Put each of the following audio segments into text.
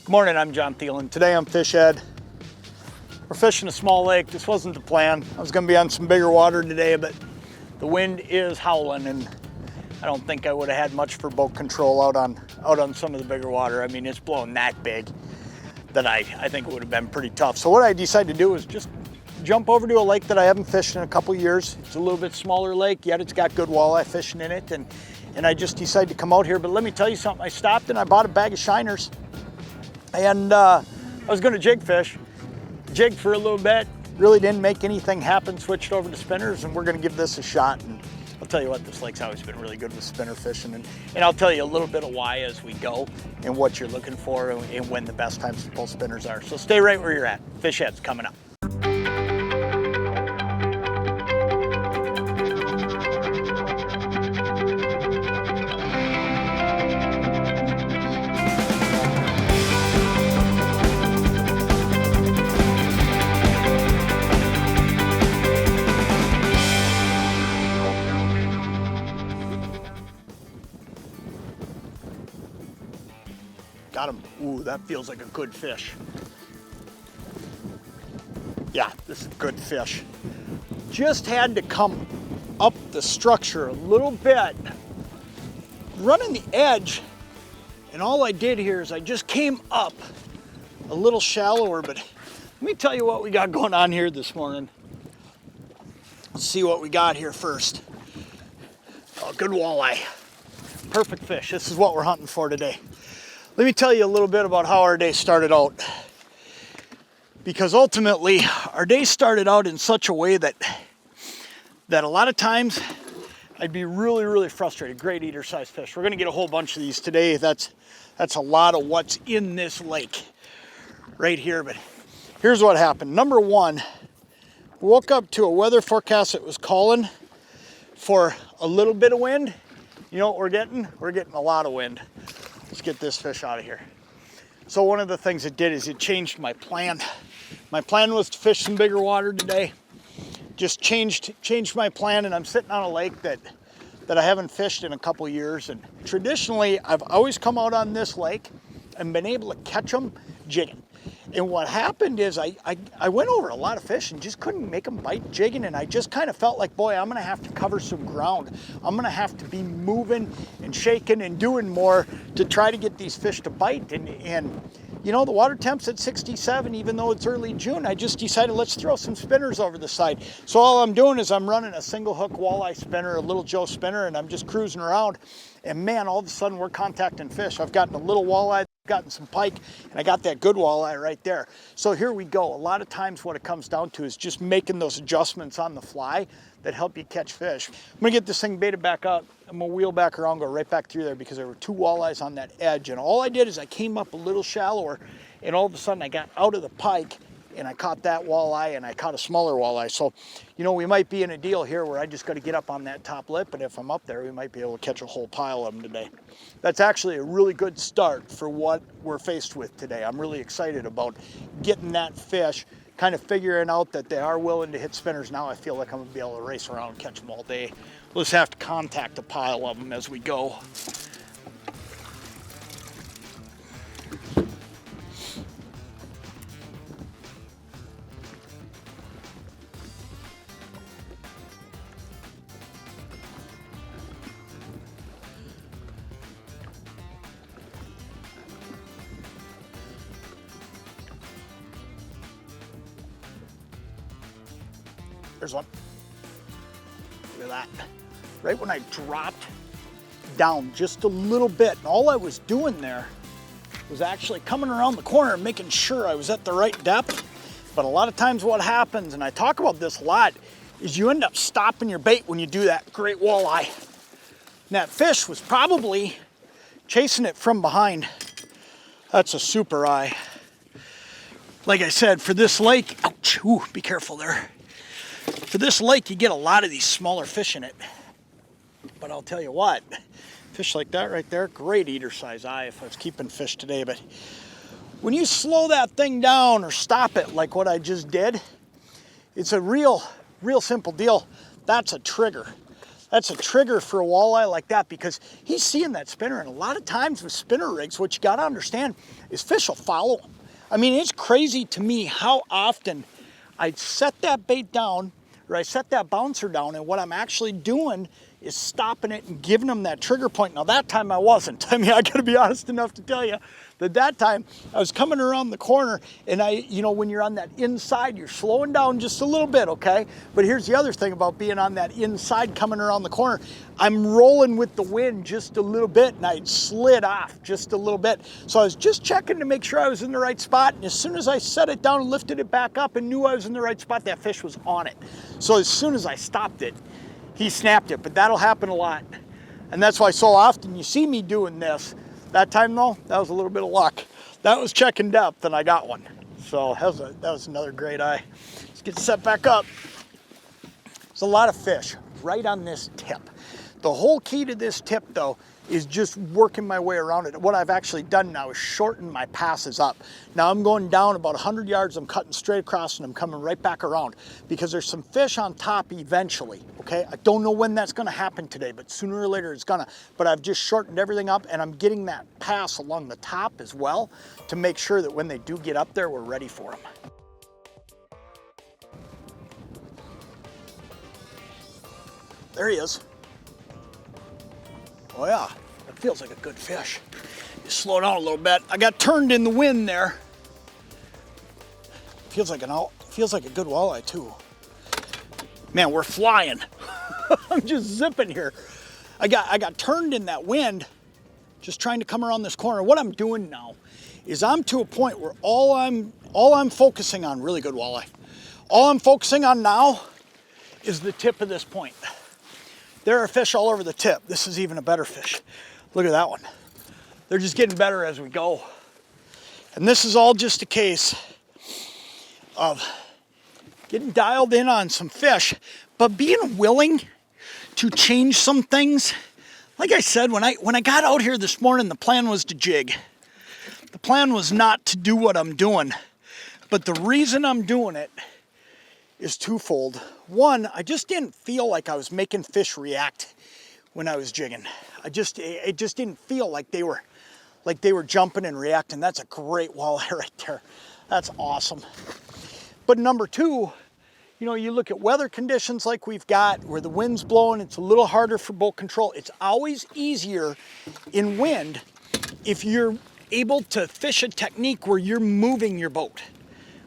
Good morning, I'm Jon Thelen. Today I'm Fish Ed. We're fishing a small lake. This wasn't the plan. I was gonna be on some bigger water today, but the wind is howling and I don't think I would have had much for boat control out on some of the bigger water. I mean, it's blowing that big that I think it would have been pretty tough. So what I decided to do is just jump over to a lake that I haven't fished in a couple years. It's a little bit smaller lake, yet it's got good walleye fishing in it. And I just decided to come out here. But let me tell you something, I stopped and I bought a bag of shiners. And I was gonna jig fish. Jigged for a little bit, really didn't make anything happen, switched over to spinners, and we're gonna give this a shot. And I'll tell you what, this lake's always been really good with spinner fishing. And I'll tell you a little bit of why as we go and what you're looking for and when the best times to pull spinners are. So stay right where you're at. Fish Ed's coming up. Got him. Ooh, that feels like a good fish. Yeah, this is a good fish. Just had to come up the structure a little bit, running the edge, and all I did here is I just came up a little shallower, but let me tell you what we got going on here this morning. Let's see what we got here first. Oh, good walleye. Perfect fish. This is what we're hunting for today. Let me tell you a little bit about how our day started out. Because ultimately, our day started out in such a way that a lot of times I'd be really, really frustrated. Great eater sized fish. We're gonna get a whole bunch of these today. That's a lot of what's in this lake right here. But here's what happened. Number one, we woke up to a weather forecast that was calling for a little bit of wind. You know what we're getting? We're getting a lot of wind. Let's get this fish out of here. So one of the things it did is it changed my plan. My plan was to fish some bigger water today. Just changed my plan, and I'm sitting on a lake that I haven't fished in a couple years. And traditionally, I've always come out on this lake and been able to catch them jigging. And what happened is I went over a lot of fish and just couldn't make them bite jigging, and I just kind of felt like, boy, I'm gonna have to cover some ground. I'm gonna have to be moving and shaking and doing more to try to get these fish to bite. And you know, the water temp's at 67, even though it's early June. I just decided, let's throw some spinners over the side. So all I'm doing is I'm running a single hook walleye spinner, a Little Joe spinner, and I'm just cruising around. And man, all of a sudden we're contacting fish. I've gotten a little walleye, gotten some pike, and I got that good walleye right there. So here we go. A lot of times what it comes down to is just making those adjustments on the fly that help you catch fish. I'm gonna get this thing baited back up. I'm gonna wheel back around, go right back through there because there were two walleyes on that edge. And all I did is I came up a little shallower, and all of a sudden I got out of the pike and I caught that walleye and I caught a smaller walleye. So, you know, we might be in a deal here where I just got to get up on that top lip, and if I'm up there, we might be able to catch a whole pile of them today. That's actually a really good start for what we're faced with today. I'm really excited about getting that fish, kind of figuring out that they are willing to hit spinners. Now I feel like I'm gonna be able to race around and catch them all day. We'll just have to contact a pile of them as we go. There's one. Look at that. Right when I dropped down just a little bit, and all I was doing there was actually coming around the corner and making sure I was at the right depth. But a lot of times what happens, and I talk about this a lot, is you end up stopping your bait when you do that. Great walleye. And that fish was probably chasing it from behind. That's a super eye. Like I said, for this lake, ouch, ooh, be careful there. For this lake, you get a lot of these smaller fish in it. But I'll tell you what, fish like that right there, great eater size eye if I was keeping fish today. But when you slow that thing down or stop it like what I just did, it's a real simple deal. That's a trigger. That's a trigger for a walleye like that, because he's seeing that spinner. And a lot of times with spinner rigs, what you got to understand is fish will follow them. I mean, it's crazy to me how often I'd set that bait down, or I set that bouncer down, and what I'm actually doing is stopping it and giving them that trigger point. Now that time I wasn't. I mean, I gotta be honest enough to tell you that time I was coming around the corner, and you know, when you're on that inside, you're slowing down just a little bit, okay? But here's the other thing about being on that inside coming around the corner. I'm rolling with the wind just a little bit, and I slid off just a little bit. So I was just checking to make sure I was in the right spot, and as soon as I set it down and lifted it back up and knew I was in the right spot, that fish was on it. So as soon as I stopped it, he snapped it. But that'll happen a lot. And that's why so often you see me doing this. That time though, that was a little bit of luck. That was checking depth and I got one. So that was another great eye. Let's get set back up. There's a lot of fish right on this tip. The whole key to this tip though is just working my way around it. What I've actually done now is shorten my passes up. Now I'm going down about 100 yards, I'm cutting straight across, and I'm coming right back around because there's some fish on top eventually, okay? I don't know when that's gonna happen today, but sooner or later it's gonna. But I've just shortened everything up, and I'm getting that pass along the top as well to make sure that when they do get up there, we're ready for them. There he is. Oh yeah, that feels like a good fish. You slow down a little bit. I got turned in the wind there. Feels like a good walleye too. Man, we're flying. I'm just zipping here. I got turned in that wind, just trying to come around this corner. What I'm doing now is I'm to a point where all I'm focusing on, really good walleye. All I'm focusing on now is the tip of this point. There are fish all over the tip. This is even a better fish. Look at that one. They're just getting better as we go. And this is all just a case of getting dialed in on some fish, but being willing to change some things. Like I said, when I got out here this morning, the plan was to jig. The plan was not to do what I'm doing. But the reason I'm doing it is twofold. One, I just didn't feel like I was making fish react when I was jigging. It just didn't feel like they were jumping and reacting. That's a great walleye right there. That's awesome. But number two, you know, you look at weather conditions like we've got, where the wind's blowing, it's a little harder for boat control. It's always easier in wind if you're able to fish a technique where you're moving your boat.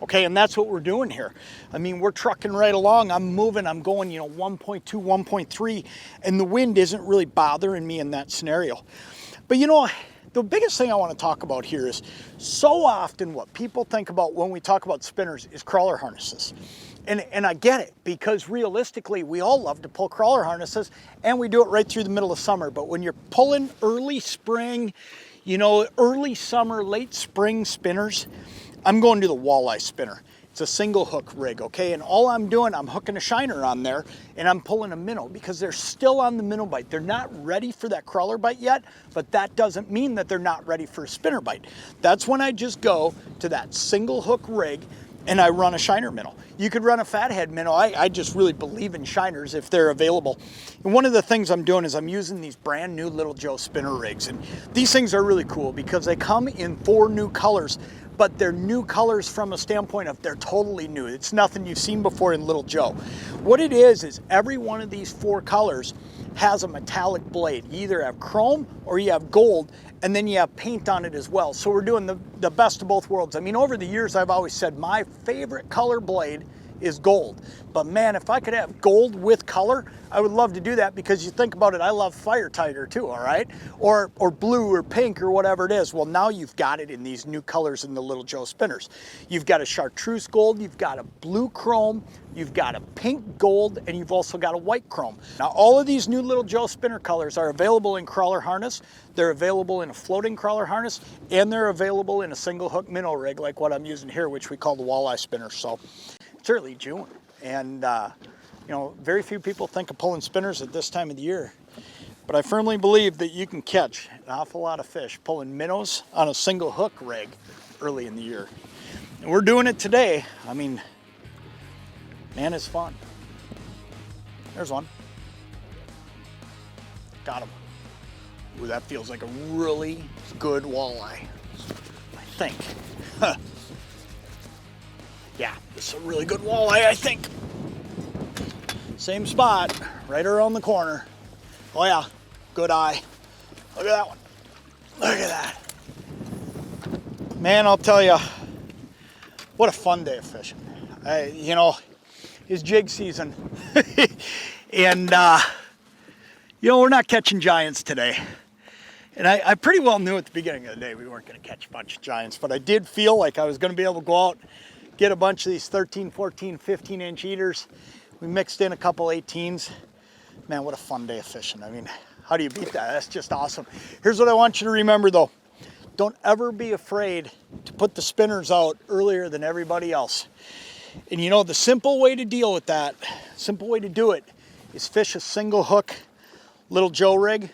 Okay, and that's what we're doing here. I mean, we're trucking right along. I'm moving, I'm going, you know, 1.2, 1.3, and the wind isn't really bothering me in that scenario. But you know, the biggest thing I want to talk about here is so often what people think about when we talk about spinners is crawler harnesses. And I get it, because realistically, we all love to pull crawler harnesses, and we do it right through the middle of summer. But when you're pulling early spring, you know, early summer, late spring spinners, I'm going to the walleye spinner. It's a single hook rig, okay? And all I'm doing, I'm hooking a shiner on there and I'm pulling a minnow because they're still on the minnow bite. They're not ready for that crawler bite yet, but that doesn't mean that they're not ready for a spinner bite. That's when I just go to that single hook rig and I run a shiner minnow. You could run a fathead minnow. I just really believe in shiners if they're available. And one of the things I'm doing is I'm using these brand new Little Joe spinner rigs. And these things are really cool because they come in 4 new colors, but they're new colors from a standpoint of they're totally new. It's nothing you've seen before in Little Joe. What it is every one of these 4 colors has a metallic blade. You either have chrome or you have gold, and then you have paint on it as well. So we're doing the best of both worlds. I mean, over the years, I've always said my favorite color blade is gold. But man, if I could have gold with color, I would love to do that, because you think about it, I love fire tiger too, all right? Or blue or pink or whatever it is. Well, now you've got it in these new colors in the Little Joe spinners. You've got a chartreuse gold, you've got a blue chrome, you've got a pink gold, and you've also got a white chrome. Now, all of these new Little Joe spinner colors are available in crawler harness, they're available in a floating crawler harness, and they're available in a single hook minnow rig like what I'm using here, which we call the walleye spinner. So it's early June, and you know, very few people think of pulling spinners at this time of the year, but I firmly believe that you can catch an awful lot of fish pulling minnows on a single hook rig early in the year. And we're doing it today. I mean, man, it's fun. There's one. Got him. Ooh, that feels like a really good walleye, I think. Yeah, this is a really good walleye, I think. Same spot, right around the corner. Oh yeah, good eye. Look at that one. Look at that. Man, I'll tell you, what a fun day of fishing. You know, it's jig season. And, you know, we're not catching giants today. And I pretty well knew at the beginning of the day we weren't going to catch a bunch of giants, but I did feel like I was going to be able to go out, get a bunch of these 13, 14, 15-inch eaters. We mixed in a couple 18s. Man, what a fun day of fishing. I mean, how do you beat that? That's just awesome. Here's what I want you to remember though. Don't ever be afraid to put the spinners out earlier than everybody else. And you know, the simple way to deal with that, simple way to do it, is fish a single hook Little Joe rig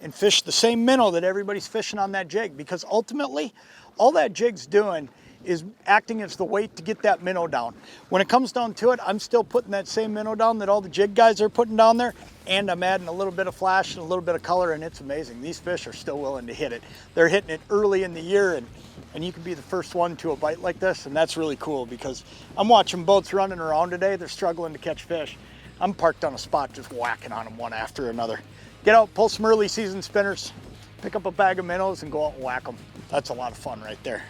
and fish the same minnow that everybody's fishing on that jig, because ultimately all that jig's doing is acting as the weight to get that minnow down. When it comes down to it, I'm still putting that same minnow down that all the jig guys are putting down there, and I'm adding a little bit of flash and a little bit of color, and it's amazing. These fish are still willing to hit it. They're hitting it early in the year, and you can be the first one to a bite like this, and that's really cool, because I'm watching boats running around today. They're struggling to catch fish. I'm parked on a spot just whacking on them one after another. Get out, pull some early season spinners, pick up a bag of minnows, and go out and whack them. That's a lot of fun right there.